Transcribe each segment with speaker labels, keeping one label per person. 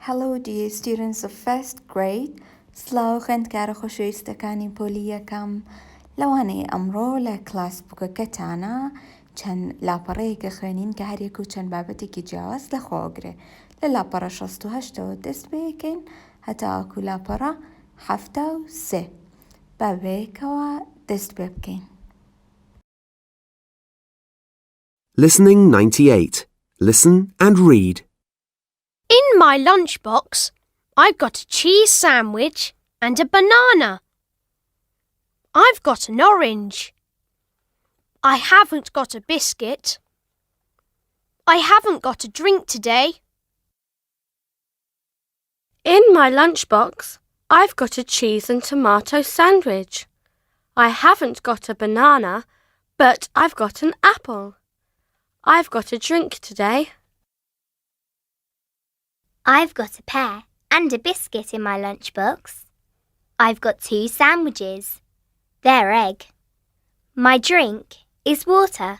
Speaker 1: Hello dear students of first grade. سلااوخند کار خۆشەویستەکانی پۆلی یەکەم لەوانەیە ئەمڕۆ لە کلاس بووکەکەتانە چەند لاپەڕەیەکە خوێنین کە هەرێک و چەند بابەتێکی جیاواز لەخۆگرێ لە لاپەڕە 68ەوە دەست بەیەکەین هەتا ئاکو لاپەڕە 73 بابەیەکەوە دەست پێ بکەین.
Speaker 2: Listening 98. Listen and read.
Speaker 3: In my lunchbox, I've got a cheese sandwich and a banana. I've got an orange. I haven't got a biscuit. I haven't got a drink today.
Speaker 4: In my lunchbox, I've got a cheese and tomato sandwich. I haven't got a banana, but I've got an apple. I've got a drink today.
Speaker 5: I've got a pear and a biscuit in my lunchbox. I've got 2 sandwiches. They're egg. My drink is water.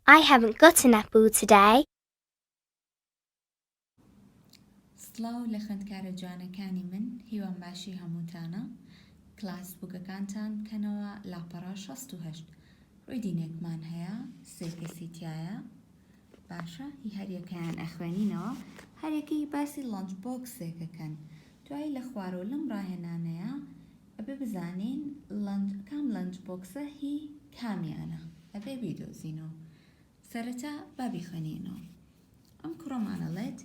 Speaker 5: I haven't got an apple today.
Speaker 1: سلااو لە خوێندکارە جوانەکانی من هیوان باشی هەمووتانە کلاس بووکەکانتان بکەنەوە لاپەڕە 68 ڕوویدینێکمان هەیە سێ کەسی تایە باشە هی هەریەکەیان ئەخوێنینەوە هەرێکی باسی لانچ بۆکسێکەکەن دوای لە خوارەوە لەم ڕاهێنانەیە ئەبێ بزانین کام لانچ بۆکسە هی کامیانە ئەبێ بیدۆزینەوە سەرەتا بابی خوێنینەوە ئەم کوڕەمانەڵێت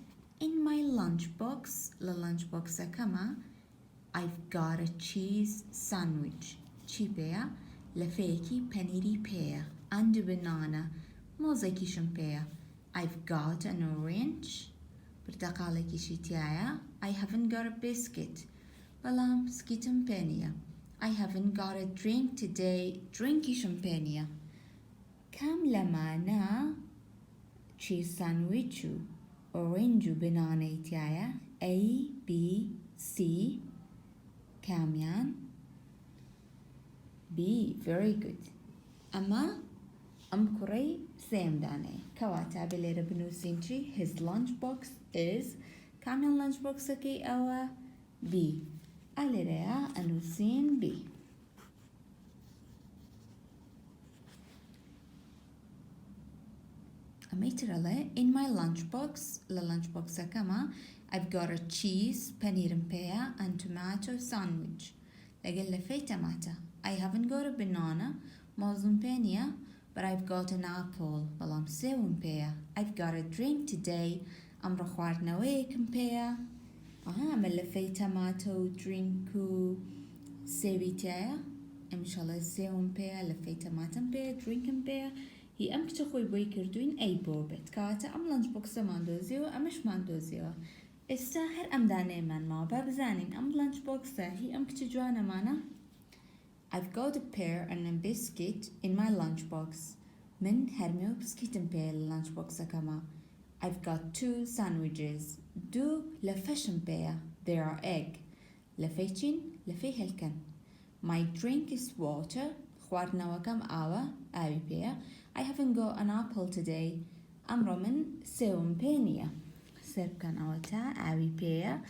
Speaker 1: In my lunchbox, la lunchbox kama, I've got a cheese sandwich. Chipea, lefeki paniri pea, and a banana, mozeki shampea. I've got an orange. Bertakaleki shitiaya. I haven't got a biscuit. Balam skitum penia. I haven't got a drink today. Drinky champagne. Kam lamana cheese sandwichu. Orange banana تاعي A B C كاميان B very good أما كوري سيم داني كواتا بليرة بنوسينشي his lunchbox is كاميان lunchbox كي أوا B أليريا أنوسين B In my lunchbox, la lunchbox kama, I've got a cheese, paneer and pear, and tomato sandwich. لقل في tomato. I haven't got a banana, موزن penia, but I've got an apple. Well, I'm sewing pear. I've got a drink today. I'm رخوارنا ويكم pear. عمل في tomato drink سوي تايا. إن شاء الله سewing pear, لفي tomato pear, drinking pear. هي أم كتخوي بوي كردوين أي بوبت كاتا أم لانش بوكسة ماندوزيو أمش ماندوزيو استاهر أم داني من ما بابزانين أم لانش بوكسة هي أم كتجوانا مانا I've got a pear and a biscuit in my lunchbox من هرميو بسكيت مبير لانش بوكسة كما I've got 2 sandwiches دو لفشن بير there are egg لفيتشين لفي هلكن My drink is water خوارنا وكم آوي بير I haven't got an apple today. أمر من سوم بينيا. سرب كان أوتا عاوي بيا.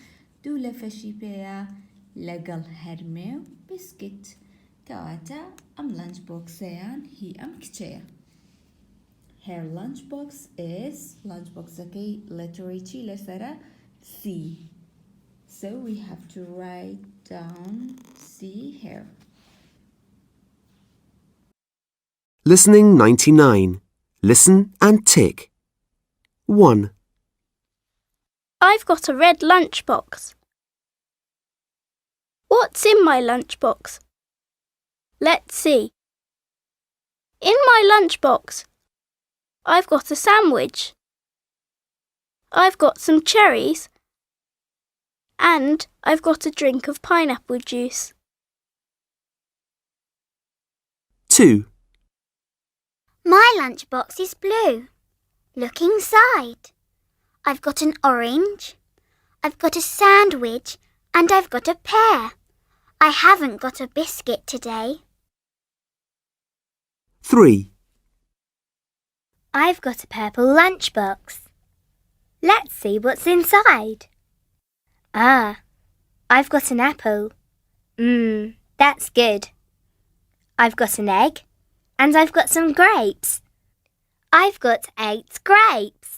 Speaker 1: دولة فشي بيا. لقل هرميو بسكت. كواتا أم lunch box هي أم كتشيا. Her lunch box is lunch box okay literary لسرة C. So we have to write down C here.
Speaker 2: Listening 99. Listen and tick. 1,
Speaker 4: I've got a red lunchbox. What's in my lunchbox? Let's see. In my lunchbox, I've got a sandwich. I've got some cherries. And I've got a drink of pineapple juice.
Speaker 2: 2,
Speaker 5: My lunchbox is blue. Look inside. I've got an orange. I've got a sandwich and I've got a pear. I haven't got a biscuit today.
Speaker 2: 3,
Speaker 5: I've got a purple lunchbox. Let's see what's inside.
Speaker 4: Ah, I've got an apple. That's good. I've got an egg. And I've got some grapes. I've got 8 grapes.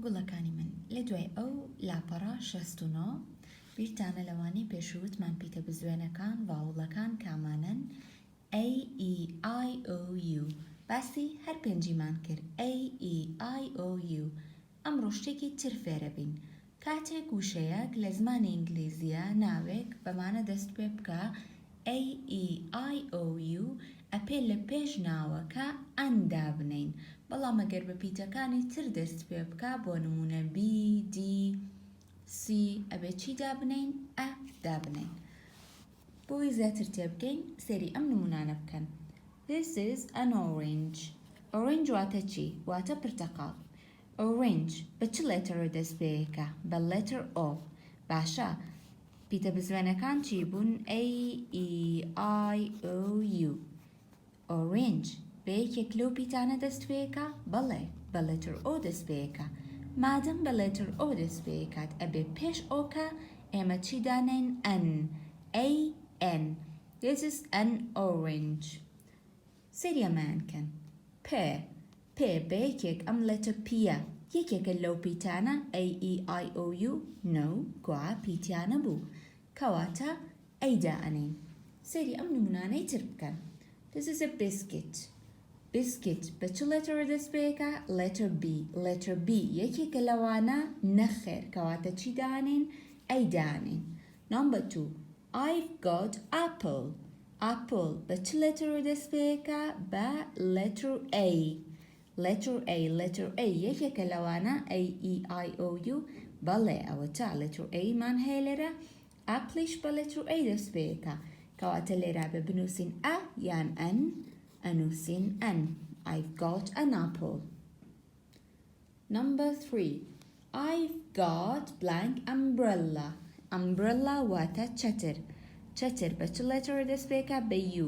Speaker 1: گوڵەکانی من لە دوای ئەو لاپەڕە 69 بیرتانە لەوانی پێشووتمان پیتە بزوێنەکان ڤاوڵەکان کامانن A, E, I, O, U باسی هەر پێنجیمان کرد A, E, I, O, U ئەمڕۆ شتێکی تر فێرە بین کاتێک وشەیەک لە زمانی ئینگلیزیە ناوێک بەمانە دەست پێ بکە A, E, I, O, U ئەپێ لە پێش ناوەکە ئەن دابنین بەڵام ئەگەر بە پیتەکانی تر دەست پێ بکە بۆ نمونە B, D, C ئەبێ چی دابنین؟ ئە دابنین بۆی زیاتر تێبگەین سێری ئەم نمونانە بکەن This is an orange. Orange واتە چی؟ واتە پرتەقاڵ Orange بە چ لێتەرە دەست پێیەکە؟ بە letter O باشە پیتە بزوێنەکان چی بوون؟ A, E, I, O, U Orange بە یەکێک لەو پیتانە دەست پێیەکە؟ بەڵێ بە letter O دەست پێیەکە مادەم بە letter O دەست پێیەکات ئەبێ پێش ئۆکە ئێمە چی دانین؟ N A, N This is an orange سێری ئەمایانکەن P بە یەکێک ئەم letter Pە یەکێکە لەو پیتانە A, E, I, O, U No گوڵا پیتیانە بوو کەواتە ئەیدا ئەنین سێری ئەم نمونانەی تر بکەن This is a biscuit. Biscuit بە چ letter دەست پێیەکە؟ letter B. letter B یەکێکە لەوانە نەخێر کەواتە چی دانین؟ ئەی دانین. Number 2. I've got apple. Apple بە چ letter دەست پێیەکە؟ بە letter A. letter A یەکێکە لەوانە A, E, I, O, U بەڵێ ئەوە تا letter A مان هەیە لێرە ئەپلیش بە letter A دەست پێیەکە کەواتە لێرە بە بنووسین ئە یان ئەن ئەنووسین ئەن I've got an apple. Number 3. I've got blank umbrella. Umbrella واتە چەتر بە چ letter دەست پێیەکە؟ بە U.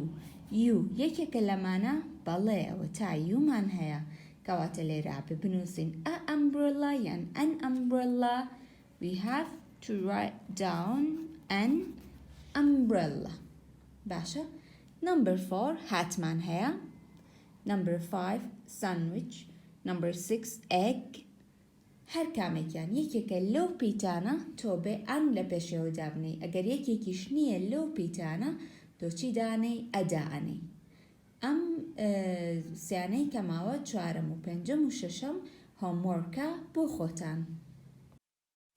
Speaker 1: U یەکێکە لەمانە بەڵێ ئەوە تا U مان هەیە کەواتە لێرە بە بنووسین ئە umbrella یان ئەن umbrella we have to write down an umbrella. باشە Number 4 هاتمان هەیە Number 5 sandwich Number 6 egg هەر کامێکیان یەکێکە لەو پیتانە تۆ بێ ئەن لە پێشەوە دابنی ئەگەر یەکێکیش نییە لەو پیتانە تۆ چی دانەی ئەدا ئەنی ئەم سیانەی کەماوە 4 و 5 و 6 هۆموۆرکە بۆ خۆتان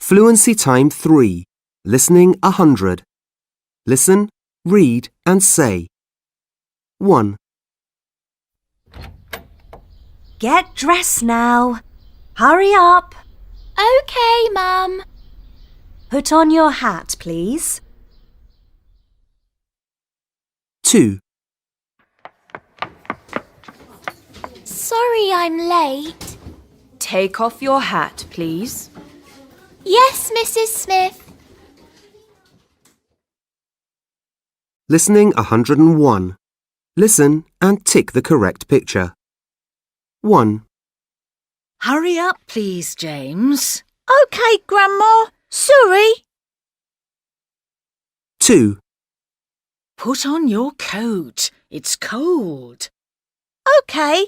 Speaker 2: Fluency Time 3. Listening 100. Listen, read and say. 1.
Speaker 6: Get dressed now. Hurry up.
Speaker 3: Okay, Mum.
Speaker 6: Put on your hat, please.
Speaker 2: 2.
Speaker 3: Sorry I'm late.
Speaker 6: Take off your hat, please.
Speaker 3: Yes, Mrs. Smith.
Speaker 2: Listening 101. Listen and tick the correct picture. 1.
Speaker 6: Hurry up, please, James.
Speaker 7: OK, Grandma. Sorry.
Speaker 2: 2.
Speaker 6: Put on your coat. It's cold.
Speaker 7: OK.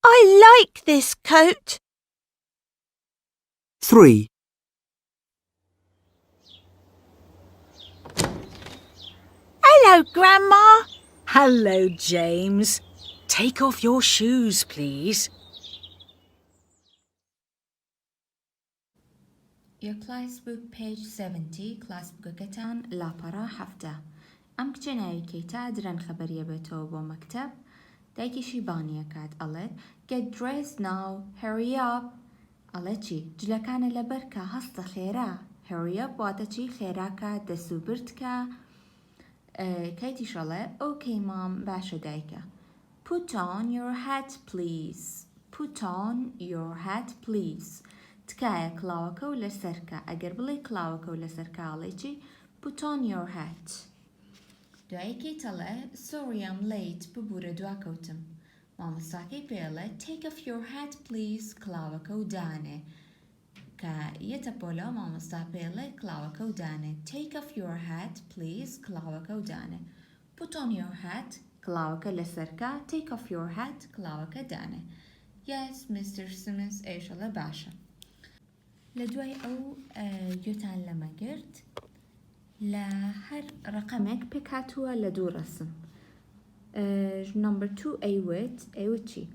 Speaker 7: I like this coat.
Speaker 2: 3.
Speaker 7: Hello, Grandma.
Speaker 6: Hello, James. Take off your shoes, please.
Speaker 1: Your class book page 70 class bookەکەتان لاپەڕە 7 ئەم کچە ناویکەیتا درەن خەبەریە بێتەوە بۆ مەکتەب دایکیشی بانیەکات ئەڵێت get dressed now hurry up ئەڵێ چی جلەکانە لەبەرکە هەستە خێرا hurry up واتە چی خێراکە دەسوبرتکە کەیتیش ئەڵێ OK mom باشە دایکە put on your hat please put on your hat please تکایە کڵاوەکە و لەسەرکە ئەگەر بڵێ کڵاوەکە و لەسەرکە ئەڵێ چی put on your hat دوایەکەی تەڵێ sorry I'm late ببوورە دواکەوتم مامۆستاکەی پێڵێ take off your hat please کڵاوەکە و دانێ Ka yetapola mamosta pele klawa kodane. Take off your hat, please, klawa kodane. Put on your hat, klawa lesserka. Take off your hat, klawa kodane. Yes, Mr. Simmons, ايش الله باشا. لدواي أو يتعلم قرت لهر رقمك بك هاتوا لدو رسم. Number 2 أيوتشي.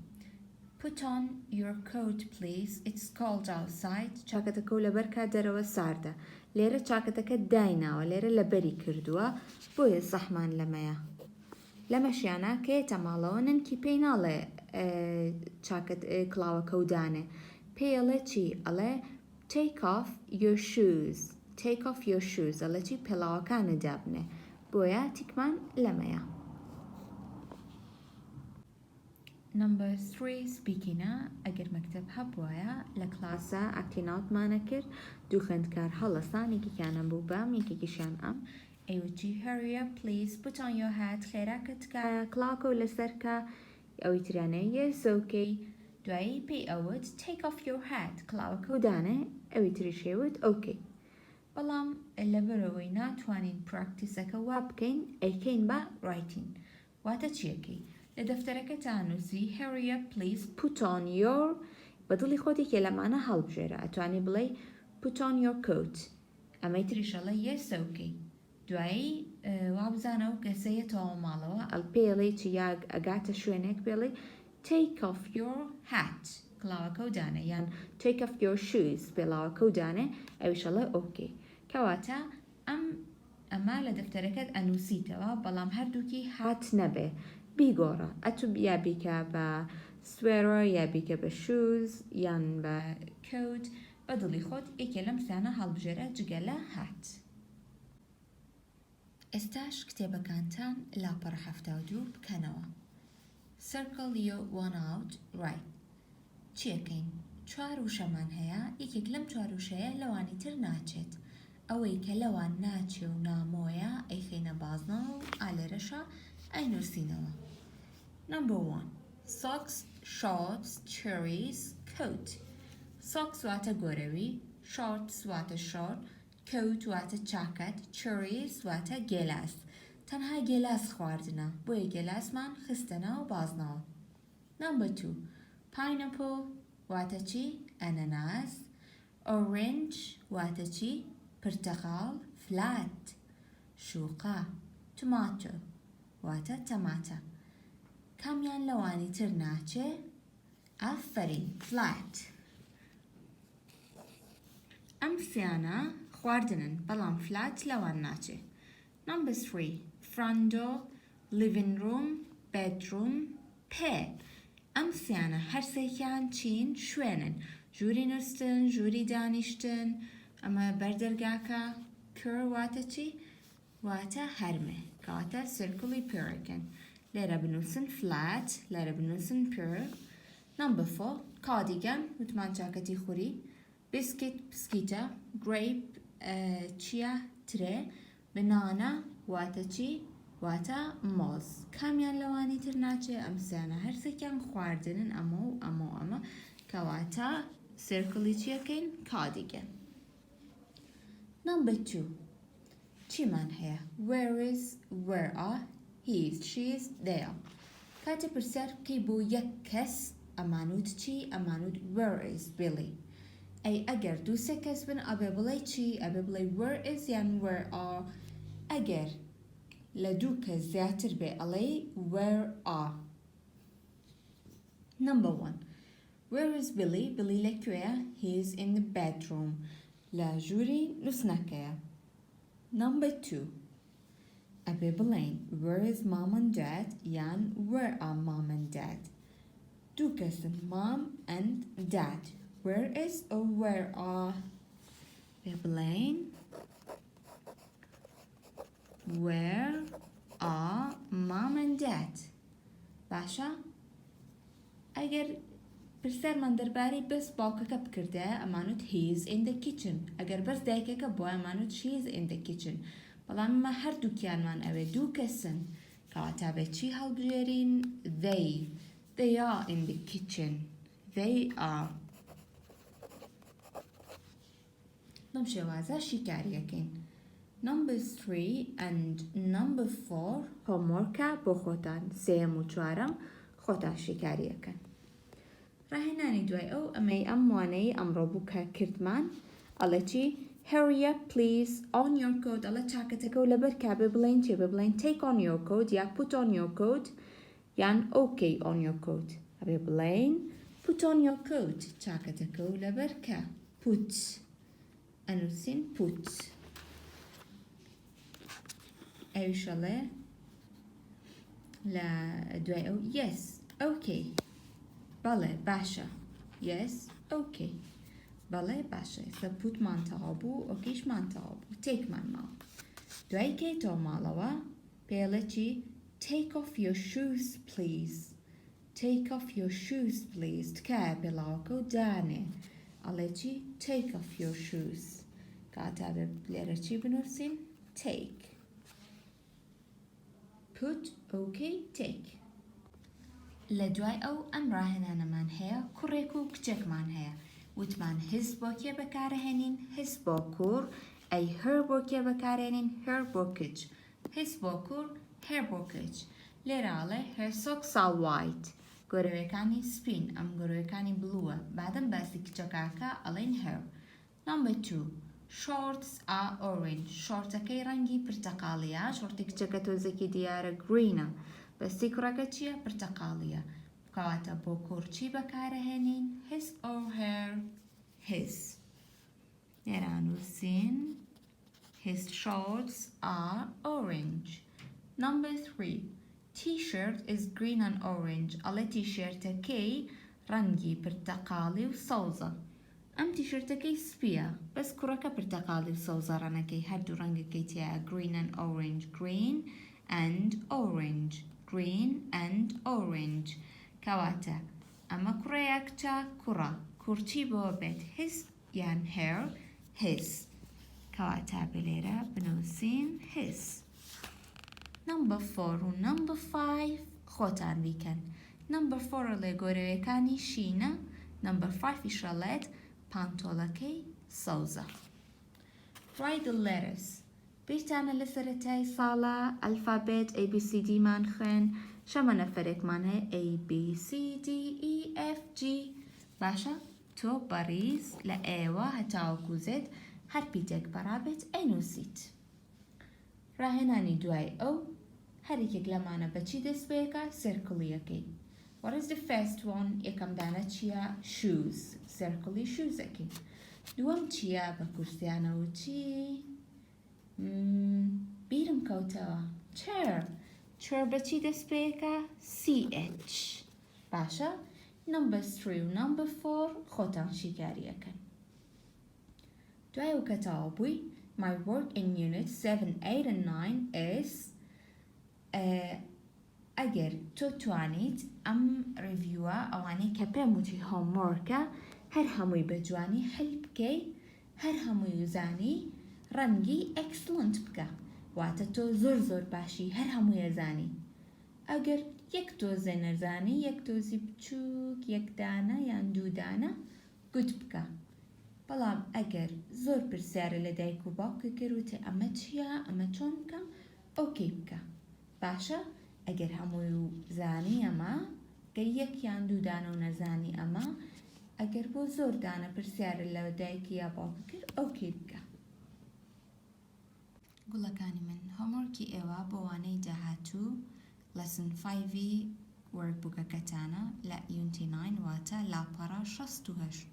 Speaker 1: Put on your coat please, it's cold outside. شاكتك لبركة دروا ساردة. ليرة شاكتك داينا وليرة لبري كردوا بوي صحمان لمايا. لمشيانا كيتا مالونن كي بينالي شاكت كلاوة كودانة. بيالي تشي ألي take off your shoes. Take off your shoes ألي تشي بلاوة كان دابنة. بويا تكمان لمايا. Number 3 speakina أجر مكتبها بوايا لكلاسة أكتينات ما نكر دوخند كار هلساني كي كان بوبا ميكي كيشان أم أيوتي hurry up please put on your hat خيراك تكا كلاكو لسركا أو تراني yes okay دواي بي أود take off your hat كلاكو دانة أو تريشيود okay بلام اللي بروينا توانين practice وابكين أي كين با writing واتتشيكي لدفترك تانوسي hurry up please put on your بدلي خودي كلام أنا هلب جرا أتواني بلي put on your coat أما يتريش الله yes okay دواي وابزانو كسية تو مالوا البيلي تياغ أغاتا شوينك بيلي take off your hat كلاوا كودانة يعني take off your shoes بلاوا كودانة أويش الله أوكي كواتا أما لدفترك أنوسيتوا بلام هردوكي hat نبه بيغورا أتو يا بيكا با سويرر يا بيكا با شوز يان با كوت بدلي خود اكلم سانا هالبجرة جگلا هات استاش كتابة كانتان لا برحفتا ودو بكنوا circle your one out right چيكين چواروشمان هيا اكلم چواروشيا لواني تر ناچت اويك لوان ناچي و نامويا اي خينا بازنا على رشا اي نرسينوا Number 1 socks, shorts, cherries, coat socks وات غوري shorts وات short coat وات jacket cherries وات گلاس تنها گلاس خواردنا بوی گلاس من خستنا و بازنا Number 2 pineapple وات چی اناناس orange وات چی برتقال flat شوقة tomato وات تماتا كاميان لواني ترناتشي أفرين flat أمسيانا خواردنن بلان flat لوان ناتشي Number 3 front door living room bedroom pair أمسيانا هرسيكان چين شوينن جوري نرستن جوري دانشتن أما بردرگاكا كر واتا چي واتا هرمه كاتا circular purican ليرة بنوسن flat ليرة بنوسن pure Number 4 cardigan وتمان جاكتي خوري biscuit بسكيتا grape chia تري banana واتا چي واتا موز كاميان لواني ترناچه أمسانا هرسكيان خواردنن أما كواتا circular chicken cardigan Number 2 چیمان هيا where are he is she is they are كاتب برسر كي بو يكس أمانود چي أمانود where is Billy أي أجر دو سكس بن أبي بلاي چي أبي بلاي where is يعني where are أجر لدوك زياتر بي علي where are Number 1 Where is Billy? Billy لكويا he is in the bedroom لا جوري نسنكيا Number 2 أبي بلين where is mom and dad يعني where are mom and dad دوكس mom and dad where is or where are أبي بلين where are mom and dad باشا اگر برسر من درباري بس باوكا بكرده امانوت he is in the kitchen اگر بس دايكا بوا امانوت she is in the kitchen بلان ما هر دو كيان من اوه دو كسن كاتابه چي هل بجيرين they are in the kitchen they are بەم شێوازە شیکاریەکەین. Number 3 and number 4 homeworkە بۆ خۆتان. سێم و چوارەم خۆتان شیکاریەکەن. ڕاهێنانی دوای ئەو ئەمەی ئەم وانەی ئەمڕۆ بوو کە کردمان ئەڵێ چی؟ Hurry up please on your coat. ئەڵێ چاکەتەکە و لەبەر کا ببڵێن چێ ببڵێن take on your coat یا put on your coat یان okay on your coat. ئەبێ بڵێن put on your coat چاکەتەکە و لەبەر کا put ئەنووسین put. ئەویشەڵێ لە دوای ئەو yes okay بەڵێ باشە yes okay بەڵێ باشە ئێستا پوتمان تەواو بوو ئۆکیشمان تەواو بوو تێکمان ماوە. دوای کەیتەوە ماڵەوە پێڵێ چی take off your shoes please take off your shoes please تکایە پێڵاوەکە و دانێ ئەڵێ چی take off your shoes کاتا بێ لێرە چی بنووسین take put okay take. لە دوای ئەو ئەم ڕاهێنانەمان هەیە کوڕێک و کچێکمان هەیە وتمان his بۆ کێ بەکارهێنین his بۆ کوڕ ئەی her بۆ کێ بەکارهێنین her بۆ کچ his بۆ کوڕ her بۆ کچ. لێرە ئاڵێ her socks are white گۆرەوەکانی سپین ئەم گۆرەوەکانی بلووە بادەم باسی کچەکەکە ئەڵێن her. Number 2 shorts are orange شۆرتەکەی ڕەنگی پرتەقاڵیە شۆرتی کچەکە تۆزێکی دیارە greenە بەستی کوڕەکە چییە پرتەقاڵیە کەواتە بۆ کوڕچی بەکارەهێنین his or her his. لێرە نووسین his shorts are orange. Number 3 t-shirt is green and orange ئەڵێ تیشێرتەکەی ڕەنگی پرتەقاڵی و سەوزە ئەم تیشێرتەکەی سپیە بەس کوڕەکە پرتەقاڵی و سەوزە ڕەنەکەی هەردوو ڕەنگەکەی تایە green and orange green and orange green and orange کەواتە ئەمە کوڕەیە کچە کوڕە کوڕچی بۆ بێت his یان her his کەواتە بلێرە بنووسین his. Number 4 و number 5 خۆتان بیکەن. Number 4 لێ گۆرەوەکانی شینە number 5 ئیشەڵێت پانتۆڵەکەی سەوزە. Write the letters. بیرتانە لە سەرەتای ساڵە ئەلفابێت ABCD مان خوێن شەمە نەفەرێکمان هەیە ABCDEFG باشە تۆ بەڕیز لە ئێوە هەتاوەکو زێت هەر پیتێک بەڕابێت ئەینووسیت. ڕاهێنانی دوای ئەو هەرێکێک لەمانە بەچی دەست بەیەکە سێرکڵیەکەی. What is the first one؟ یەکەم دانە چییە؟ shoes سێرکڵی شوزەکەی. دووەم چییە بە کورسیانە و چی؟ بیرم کەوتەوە chair chair بەچی دەست بەیەکە CH باشە number 3 و number 4 خۆتان شیکاریەکەن. دوای ئەو کە تەواو بووی my work in unit 7, 8 and 9 is ئەگەر تۆ توانیت ئەم ریڤیوە ئەوانەی کە پێم وتی هۆموۆرکە هەر هەمووی بە جوانی حل بکەی هەر هەمووی وزانی ڕەنگی excellent بکە واتە تۆ زۆر زۆر باشی هەر هەموویە زانی. ئەگەر یەک دۆزە نەزانی یەک دۆزی بچووک یەک دانە یان دوو دانە گوت بکە. بەڵام ئەگەر زۆر پرسیارە لە دایک و باوکە کردوتە ئەمە چییە ئەمە چۆن بکەم ئۆکەی بکە باشە. ئەگەر هەمووی و زانی ئەمە گەر یەک یان دوو دانە و نەزانی ئەمە ئەگەر بۆ زۆر دانە پرسیارە لە دایکی یا باوکە کرد ئۆکەی بکە. گوڵەکانی من هۆموۆرکی ئێوە بۆ وانەی داهاتوو لەسن 5 وەرکبووکەکەتانە لە یونتی 9 واتە لاپەڕە 68.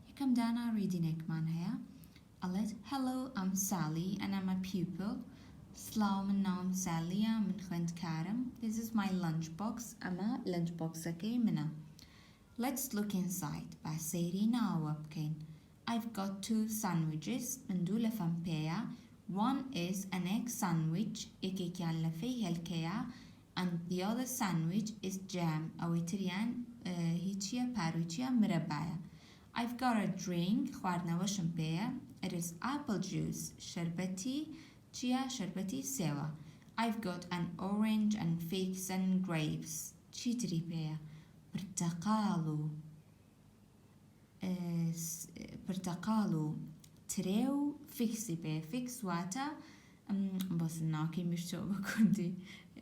Speaker 1: یەکەم دانا ریدینێکمان هەیە ئەڵێت Hello I'm Sally and I'm a pupil. سلااو من ناوم سالیە من خوێندکارم. This is my lunchbox ئەمە lunchboxەکەی منە. Let's look inside با سەیری ناوە بکەین. I've got 2 sandwiches من دوو لەفەم پێیە. One is an egg sandwich یەکێکیان لەفەی هێلکەیە and the other sandwich is jam ئەوەی تریان هیچیە پاروچیە مرەبایە. I've got a drink خواردنەوەشم پێیە. It is apple juice شەربەتی چیە شەربەتی سێوە. I've got an orange and figs and grapes چیتری پێیە پرتەقاڵ و تريو فيكسي بي فيكس واتا بس ناكي مرشو بكردي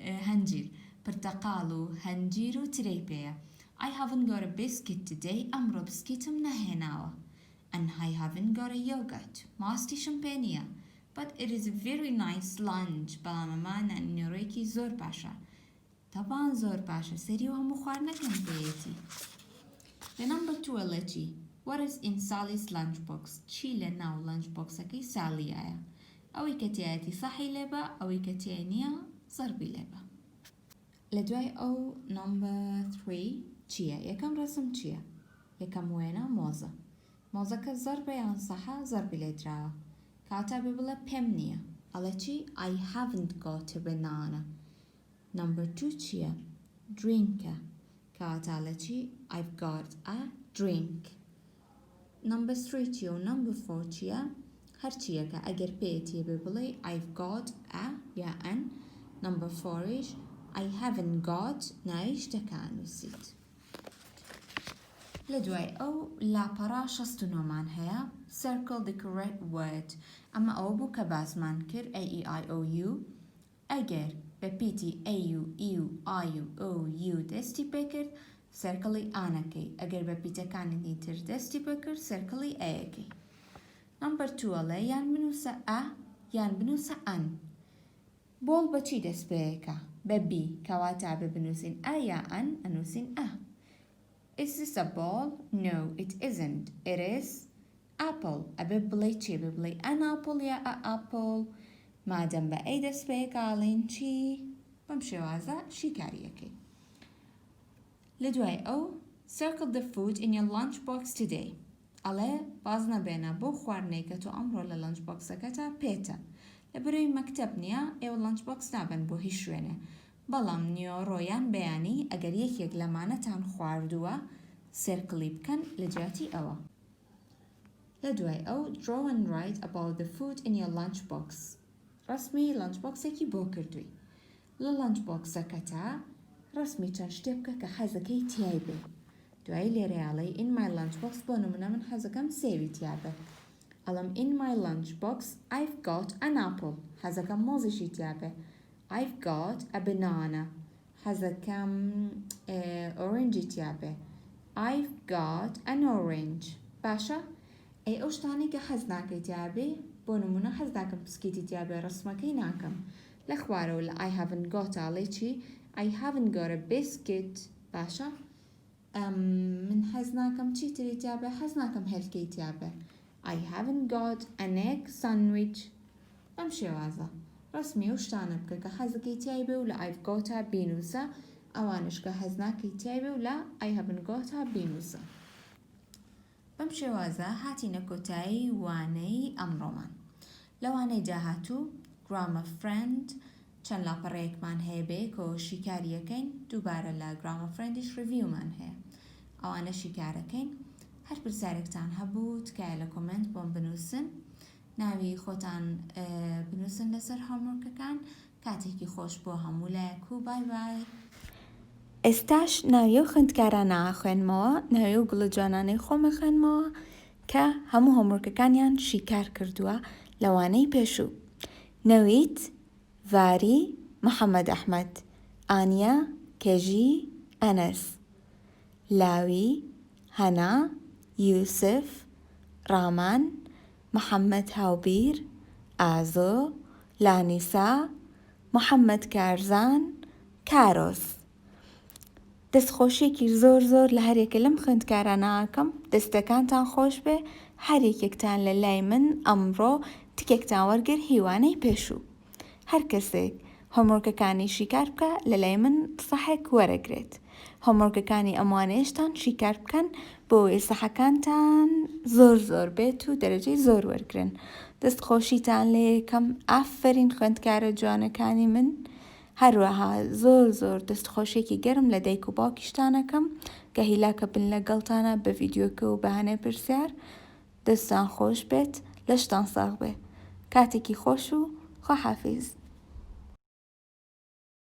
Speaker 1: هنجير برتقالو هنجيرو تري بي I haven't got a biscuit today أمرو بسكيتم نهيناوا and I haven't got a yogurt ماستي شمبانيا but it is a very nice lunch بلا ماما إنه ريكي زور باشا طبعا زور باشا سريو همو خوارنا كم بيتي The number 2 التي What is in Sally's lunchbox? چی لناو lunchbox اكي سالي آيا اوي كتياتي صحي لبا اوي كتيانيا ضربي لبا لدواي او number 3 چيا يكم رسم چيا يكم وينا موزة موزة كالضربة يان صحة ضربي لدراوة كاتا ببلا بيمنيا التي I haven't got a banana number 2 چيا drinker كاتا التي I've got a drink number 3 چيا number 4 چيا هر چیه که اگر پیتیه ببلی I've got a یا an number 4 I haven't got نایش تکانو سید لدوای او لا پرا شستونو من هیا circle the correct word اما او بو کباز من کر A-E-I-O-U اگر به پیتی A-U, E-U, I-U, O-U دستی بکر circle آنکی اگر به پیتی کانی دیتر دستی بکر circle ایکی number 2 یان بنوسا ا یان بنوسا ان بول بچی دست بیکا ببی کواتا ببنوسین ا یا ان انوسین ا Is this a ball? No, it isn't. It is apple. أببلي چی ببلي an apple یا a apple مادم با ای دست بیکالین چی بمشي وازا شی کاریکی لدوای او circle the food in your lunchbox today على بازنا بينا بو خوارني كتو أمرو للانش بوكس كتا بيتا لبروي مكتب نيا ايو اللانش بوكس نابن بو هشوينه بلام نيو رويان بياني اگر يكيق لمانة تان خواردوا سيركلي بكن لجاتي اوا لدواي او draw and write about the food in your lunchbox رسمي lunchbox اكي بو كردوي للانchbox كتا رسمي تنشتبك كحزكي تيايبه دوای لێرەیاڵی in my lunchbox بۆ نمونە من حەزەکەم سێوی تیابێ ئەڵم in my lunchbox I've got an apple حەزەکەم مۆزیشی تیابێ I've got a banana حەزەکەم orange تیابێ I've got an orange باشە ئەی ئەو شتانی کە حەز ناکەی تیابێ بۆ نمونە حەز ناکەم بسکیتی تیابێ ڕسمەکەی ناکەم لە خوارەوە لە I haven't got ئاڵێ چی I haven't got a biscuit باشە من حزناكم چی تری تیابه حزناكم هلکی تیابه I haven't got an egg sandwich بمشي وازا رسمي وشتانه بك كحزكي تيابه ولا I've got a بينوسا اوانش كحزناكي تيابه ولا I haven't got a بينوسا بمشي وازا هاتي نكوتاي واني امرومان لو اني جاهاتو grammar friend چەند لاپەڕەیەکمان هەیە بێ کۆ شیکاریەکەین دووبارە لە grammar friendish reviewمان هەیە ئەوانە شیکارەکەین هەر پرسیارێکتان هەبوو تکایە لە کۆمنت بۆم بنووسن ناوی خۆتان بنووسن لەسەر هۆموورکەکان کاتێکی خۆش بۆ هەموو لایەک و بای بای ئێستاش ناوی و خوێندکارانە خوێنمەوە ناوی و گوڵە جوانانەی خۆمە خوێنمەوە کە هەموو هۆموورکەکانیان شیکار کردووە لەوانەی پێشوو نەویت واری محمد أحمد آنیا کێژی ئەنەس لاوی هەنا یوسف ڕامان محەممەد هاوبیر ئازۆ لانیسا محەممەد کارزان کارۆس دەستخۆشیێکی زۆر زۆر لە هەرێکە لەم خوێندکارانەکەم دەستەکانتان خۆش بێ هەرێکێکتان لە لای من ئەمڕۆ تکێکتان وەرگر هیوانەی پێشوو هەر کەسێک هۆمۆرکەکانی شیکار بکە لە لای من سەحێک وەرەگرێت هۆمۆرکەکانی ئەموانەیەشتان شیکار بکەن بۆ سەحەکانتان زۆر زۆر بێت و دەرەجەی زۆر وەرگرن دەستخۆشیتان لێ یەکەم ئافرین خوێندکارە جوانەکانی من هەروەها زۆر زۆر دەستخۆشێکی گەرم لە دایک و باوکیشتانەکەم کە هیلاکە بن لەگەڵتانە بە ڤیدیۆکە و بەهانەی پرسیار دەستان خۆش بێت لەشتان ساغ بێ کاتێکی خۆش و خواحافیز